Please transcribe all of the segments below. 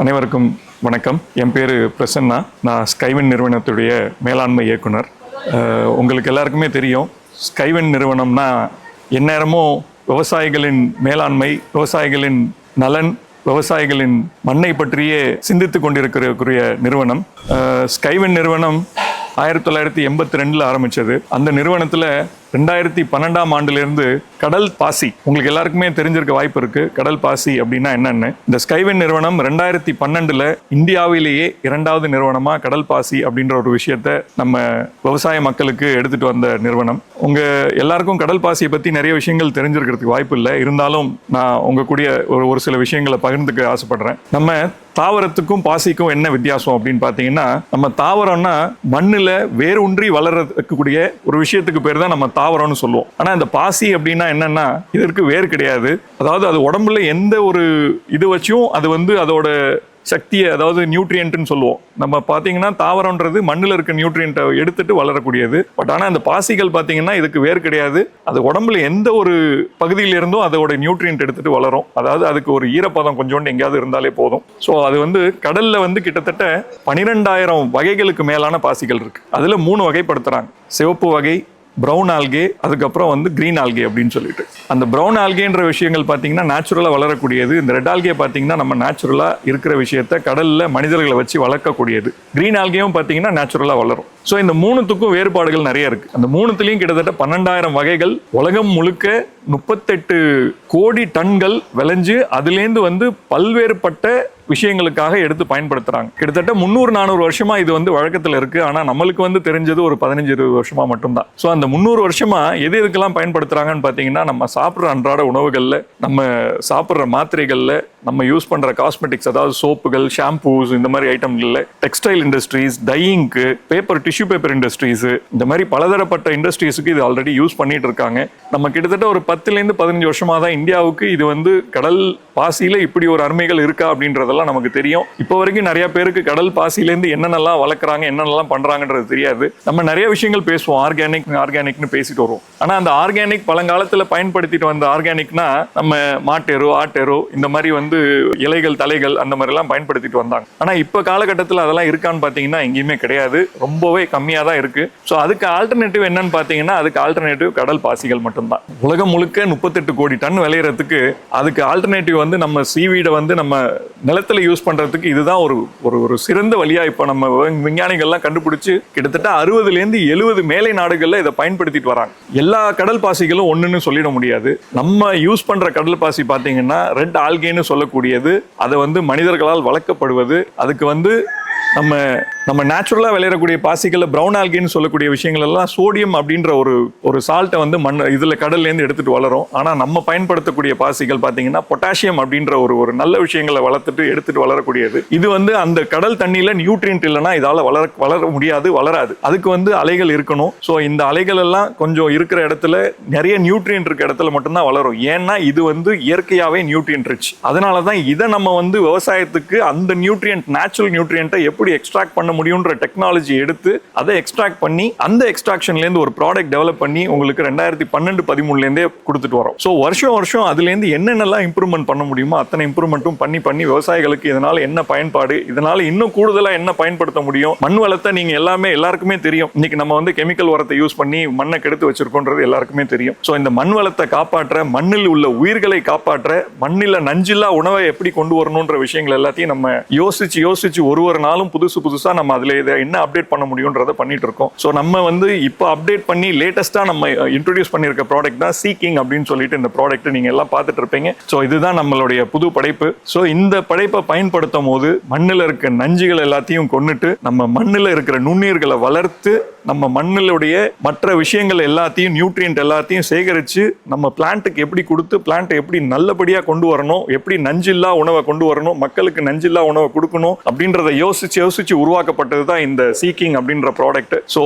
அனைவருக்கும் வணக்கம். என் பேர் பிரசன்னா. நான் ஸ்கைவின் நிறுவனத்துடைய மேலாண்மை இயக்குனர். உங்களுக்கு எல்லாருக்குமே தெரியும், ஸ்கைவின் நிறுவனம்னா எந்நேரமும் விவசாயிகளின் மேலாண்மை, விவசாயிகளின் நலன், விவசாயிகளின் மண்ணை பற்றியே சிந்தித்து கொண்டிருக்கிற நிறுவனம். ஸ்கைவின் நிறுவனம் 1982 ஆரம்பித்தது. அந்த நிறுவனத்தில் 2012ஆம் ஆண்டிலிருந்து கடல் பாசி, உங்களுக்கு எல்லாருக்குமே தெரிஞ்சிருக்க வாய்ப்பு இருக்கு. கடல் பாசி அப்படின்னா என்னன்னு. இந்த ஸ்கைவின் நிறுவனம் 2012 இந்தியாவிலேயே 2வது நிறுவனமா கடல் பாசி அப்படின்ற ஒரு விஷயத்த நம்ம விவசாய மக்களுக்கு எடுத்துட்டு வந்த நிறுவனம். உங்க எல்லாருக்கும் கடல் பாசியை பத்தி நிறைய விஷயங்கள் தெரிஞ்சிருக்கிறதுக்கு வாய்ப்பு இல்லை. இருந்தாலும் நான் உங்க கூடிய ஒரு சில விஷயங்களை பகிர்ந்துக்க ஆசைப்படுறேன். நம்ம தாவரத்துக்கும் பாசிக்கும் என்ன வித்தியாசம் அப்படின்னு பார்த்தீங்கன்னா, நம்ம தாவரம்னா மண்ணில் வேரூன்றி வளரக்கூடிய ஒரு விஷயத்துக்கு பேர் தான் நம்ம தாவரம்னு சொல்லுவோம். ஆனால் இந்த பாசி அப்படின்னா என்னன்னா, இதற்கு வேர் கிடையாது. அதாவது அது உடம்புல எந்த ஒரு இது வச்சும் அது அதோட சக்தியை, அதாவது நியூட்ரியன்ட்னு சொல்லுவோம். நம்ம பார்த்தீங்கன்னா தாவரம்ன்றது மண்ணில் இருக்க நியூட்ரியன்ட்டை எடுத்துட்டு வளரக்கூடியது. பட் ஆனால் அந்த பாசிகள் பார்த்தீங்கன்னா இதுக்கு வேர் கிடையாது. அது உடம்புல எந்த ஒரு பகுதியிலிருந்தும் அதோட நியூட்ரியன்ட் எடுத்துட்டு வளரும். அதாவது அதுக்கு ஒரு ஈரப்பதம் கொஞ்சோண்டு எங்கேயாவது இருந்தாலே போதும். ஸோ அது கடல்ல கிட்டத்தட்ட 12,000 வகைகளுக்கு மேலான பாசிகள் இருக்கு. அதுல 3 வகைப்படுத்துறாங்க. சிவப்பு வகை, ப்ரௌன் ஆல்கே, அதுக்கப்புறம் கிரீன் ஆல்கே அப்படின்னு சொல்லிட்டு. அந்த ப்ரௌன் ஆல்கேன்ற விஷயங்கள் பார்த்தீங்கன்னா நேச்சுரலாக வளரக்கூடியது. இந்த ரெட் ஆல்கே பார்த்தீங்கன்னா நம்ம நேச்சுரலாக இருக்கிற விஷயத்த கடலில் மனிதர்களை வச்சு வளர்க்கக்கூடியது. கிரீன் ஆல்கேவும் பார்த்தீங்கன்னா நேச்சுரலாக வளரும். ஸோ இந்த 3த்துக்கும் வேறுபாடுகள் நிறைய இருக்கு. அந்த 3த்துலையும் கிட்டத்தட்ட 12,000 வகைகள், உலகம் முழுக்க 38 கோடி டன்கள் விளைஞ்சு அதுலேருந்து பல்வேறுபட்ட விஷயங்களுக்காக எடுத்து பயன்படுத்துறாங்க. கிட்டத்தட்ட 300-400 வருஷமா இது வழக்கத்தில் இருக்கு. ஆனா நம்மளுக்கு தெரிஞ்சது ஒரு 15-20 வருஷமா மட்டும்தான். ஸோ அந்த 300 வருஷமா எதுக்கெல்லாம் பயன்படுத்துறாங்கன்னு பார்த்தீங்கன்னா, நம்ம சாப்பிட்ற அன்றாட உணவுகள்ல, நம்ம சாப்பிட்ற மாத்திரைகள்ல, நம்ம யூஸ் பண்ற காஸ்மெட்டிக்ஸ், அதாவது சோப்புகள், ஷாம்பூஸ், இந்த மாதிரி ஐட்டம்கள்ல, டெக்ஸ்டைல் இண்டஸ்ட்ரீஸ், டையிங்க்கு, டிஷ்யூ பேப்பர் இண்டஸ்ட்ரீஸ், இந்த மாதிரி பலதரப்பட்ட இண்டஸ்ட்ரீஸுக்கு இது ஆல்ரெடி யூஸ் பண்ணிட்டு இருக்காங்க. நம்ம கிட்டத்தட்ட ஒரு 10-15 வருஷமா தான் இந்தியாவுக்கு இது கடல் பாசியில இப்படி ஒரு அருமைகள் இருக்கா அப்படின்றதெல்லாம் நமக்கு தெரியும். இப்போ வரைக்கும் நிறைய பேருக்கு கடல் பாசியிலேருந்து என்னென்னலாம் வளர்க்குறாங்க, என்னென்னலாம் பண்றாங்கன்றது தெரியாது. நம்ம நிறைய விஷயங்கள் பேசுவோம், ஆர்கானிக்னு பேசிட்டு வருவோம். ஆனா அந்த ஆர்கானிக் பழங்காலத்துல பயன்படுத்திட்டு வந்த ஆர்கானிக்னா நம்ம மாட்டெரு, ஆட்டெரு, இந்த மாதிரி இலைகள், தலைகள், அந்த மாதிரி எல்லாம் பயன்படுத்திட்டு வந்தாங்க. ஆனா இப்ப காலகட்டத்தில் அதெல்லாம் இருக்கான்னு பாத்தீங்கன்னா எங்கேயுமே கிடையாது. ரொம்பவே கம்மியா தான் இருக்கு. ஸோ அதுக்கு ஆல்டர்னேட்டிவ் என்னன்னு பாத்தீங்கன்னா, அதுக்கு ஆல்டர்னேட்டிவ் கடல் பாசிகள் மட்டும்தான். உலகம் முழுக்க 38 கோடி டன் விளையிறதுக்கு அதுக்கு ஆல்டர்னேட்டிவ் நம்ம சீவீடை நம்ம நிலத்துல யூஸ் பண்றதுக்கு இதுதான் ஒரு சிறந்த வழியா இப்ப நம்ம விஞ்ஞானிகள்லாம் கண்டுபிடிச்சு கிட்டத்தட்ட 60-70 மேலை நாடுகள்ல இதை பயன்படுத்திட்டு வராங்க. எல்லா கடல் பாசிகளும் ஒண்ணுன்னு சொல்லிட முடியாது. நம்ம யூஸ் பண்ற கடல் பாசி பாத்தீங்கன்னா ரெட் ஆல்கேன்னு சொல்லக்கூடியது. அதை மனிதர்களால் வளர்க்கப்படுவது. அதுக்கு நம்ம நேச்சுரலா விளையக்கூடிய பாசிகள், ப்ரௌன் ஆல்கேன்னு சொல்லக்கூடிய விஷயங்கள் எல்லாம் சோடியம் அப்படின்ற ஒரு சால்ட்டை மண் இதுல கடல்ல இருந்து எடுத்துட்டு வளரும். ஆனா நம்ம பயன்படுத்தக்கூடிய பாசிகள் பாத்தீங்கன்னா பொட்டாசியம் அப்படின்ற ஒரு நல்ல விஷயங்களை வளர்த்துட்டு எடுத்துட்டு வளரக்கூடியது. இது அந்த கடல் தண்ணியில நியூட்ரியன்ட் இல்லைன்னா இதால வளர முடியாது, வளராது. அதுக்கு அலைகள் இருக்கணும். ஸோ இந்த அலைகள் எல்லாம் கொஞ்சம் இருக்கிற இடத்துல, நிறைய நியூட்ரியன்ட் இருக்க இடத்துல மட்டும்தான் வளரும். ஏன்னா இது இயற்கையாவே நியூட்ரியன்ட் ரிச். அதனாலதான் இதை நம்ம விவசாயத்துக்கு அந்த நியூட்ரியன்ட், நேச்சுரல் நியூட்ரியன்ட்டை எப்படி எக்ஸ்ட்ராக்ட் பண்ண முடியும்ன்ற டெக்னாலஜி எடுத்து அதை எக்ஸ்ட்ராக்ட் பண்ணி அந்த எக்ஸ்ட்ராக்ஷன்ல இருந்து ஒரு ப்ராடக்ட் டெவலப் பண்ணி உங்களுக்கு 2012-13 இருந்தே கொடுத்துட்டு வரோம். ஸோ வருஷம் அதுல இருந்து என்னென்னலாம் இம்ப்ரூவ்மெண்ட் பண்ண முடியுமோ அத்தனை இம்ப்ரூவ்மெண்ட்டும் பண்ணி விவசாயிகளுக்கு இதனால என்ன பயன்பாடு, இதனால இன்னும் கூடுதலா என்ன பயன்படுத்த முடியும். மண் வளத்தை நீங்க எல்லாருக்குமே தெரியும். இன்னைக்கு நம்ம கெமிக்கல் உரத்தை யூஸ் பண்ணி மண்ணை கெடுத்து வச்சிருக்கோன்றது எல்லாருக்குமே தெரியும். ஸோ இந்த மண் வளத்தை காப்பாற்ற, மண்ணில் உள்ள உயிர்களை காப்பாற்ற, மண்ணில நஞ்சில்லா உணவை எப்படி கொண்டு வரணும்ன்ற விஷயங்கள் எல்லாத்தையும் நம்ம யோசிச்சு ஒரு நாளும் புதுசா நம்ம அதுல இதை என்ன அப்டேட் பண்ண முடியும்ன்றதை பண்ணிட்டு இருக்கோம். ஸோ நம்ம இப்போ அப்டேட் பண்ணி லேட்டஸ்டா நம்ம இன்ட்ரோடியூஸ் பண்ணிருக்க ப்ராடக்ட் தான் சீக்கிங் அப்படின்னு சொல்லிட்டு இந்த ப்ராடக்ட் நீங்க எல்லாம் பார்த்துட்டு இருப்பீங்க. ஸோ இதுதான் நம்மளுடைய புது படைப்பு. ஸோ இந்த படைப்பை பயன்படுத்தும் போது மண்ணில் இருக்க நஞ்சுகள் எல்லாத்தையும் கொண்டுட்டு நம்ம மண்ணில் இருக்கிற நுண்ணீர்களை வளர்த்து நம்ம மண்ணிலுடைய மற்ற விஷயங்கள் எல்லாத்தையும், நியூட்ரியன்ட் எல்லாத்தையும் சேகரிச்சு நம்ம பிளான்ட்டுக்கு எப்படி கொடுத்து பிளான்ட்டை எப்படி நல்லபடியா கொண்டு வரணும், எப்படி நஞ்சில்லா உணவை கொண்டு வரணும், மக்களுக்கு நஞ்சில்லா உணவை கொடுக்கணும் அப்படின்றத யோசிச்சு உருவாக்கப்பட்டது தான் இந்த சீக்கிங் அப்படின்ற ப்ராடக்ட். ஸோ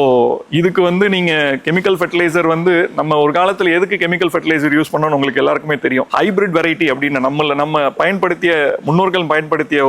இதுக்கு நீங்க கெமிக்கல் ஃபெர்டிலைசர் நம்ம ஒரு காலத்துல எதுக்கு கெமிக்கல் ஃபெர்டிலைசர் யூஸ் பண்ணணும் உங்களுக்கு எல்லாருக்குமே தெரியும். ஹைபிரிட் வெரைட்டி அப்படின்னு நம்ம பயன்படுத்திய, முன்னோர்கள் பயன்படுத்திய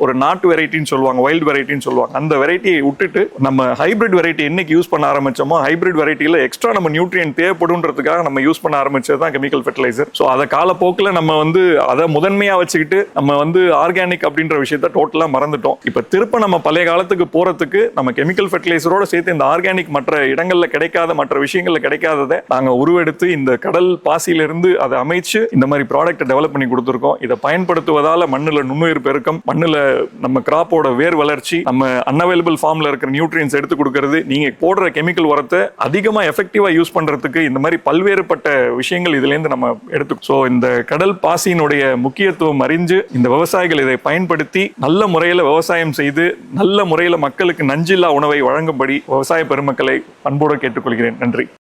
ஒரு நாட்டு வெரைட்டின்னு சொல்லுவாங்க, வைல்டு வெரைட்டின்னு சொல்லுவாங்க. அந்த வெரைட்டியை விட்டுட்டு நம்ம ஹைபிரிட் வெரைட்டி என்னைக்கு யூஸ் பண்ண ஆரம்பிச்சோமோ ஹைபிரிட் வெரைட்டியில் எக்ஸ்ட்ரா நம்ம நியூட்ரியன்ட் தேவைப்படுன்றதுக்காக நம்ம யூஸ் பண்ண ஆரம்பிச்சது தான் கெமிக்கல் ஃபெர்டிலைசர். ஸோ அதை காலப்போக்கில் நம்ம வந்து அதை முதன்மையாக வச்சுக்கிட்டு நம்ம வந்து ஆர்கானிக் அப்படின்ற விஷயத்த டோட்டலாக மறந்துட்டோம். இப்போ திருப்ப நம்ம பழைய காலத்துக்கு போறதுக்கு நம்ம கெமிக்கல் ஃபெர்டிலைசரோட சேர்த்து இந்த ஆர்கானிக் மற்ற இடங்கள்ல கிடைக்காத மற்ற விஷயங்கள்ல கிடைக்காததை நாங்கள் உருவெடுத்து இந்த கடல் பாசியிலிருந்து அதை அமைச்சு இந்த மாதிரி ப்ராடக்ட்டை டெவலப் பண்ணி கொடுத்துருக்கோம். இதை பயன்படுத்துவதால மண்ணில் நுண்ணுயிர் பெருக்கம், மண்ணில் நம்ம கிராப்போட வேர் வளர்ச்சி, நம்ம அன்அவைலபிள் ஃபார்ம்ல இருக்கிற நியூட்ரியன்ஸ் எடுத்து கொடுக்கறது, நீங்க போடுற கெமிக்கல் உரத்தை அதிகமா எஃபெக்டிவா யூஸ் பண்றதுக்கு இந்த மாதிரி பல்வேறுபட்ட விஷயங்கள் இதுல இருந்து நம்ம எடுத்து. ஸோ இந்த கடல் பாசியினுடைய முக்கியத்துவம் அறிஞ்சு இந்த விவசாயிகள் இதை பயன்படுத்தி நல்ல முறையில் விவசாயம் செய்து நல்ல முறையில் மக்களுக்கு நஞ்சில்லா உணவை வழங்கும்படி விவசாய பெருமக்களை அன்போடு கேட்டுக்கொள்கிறேன். நன்றி.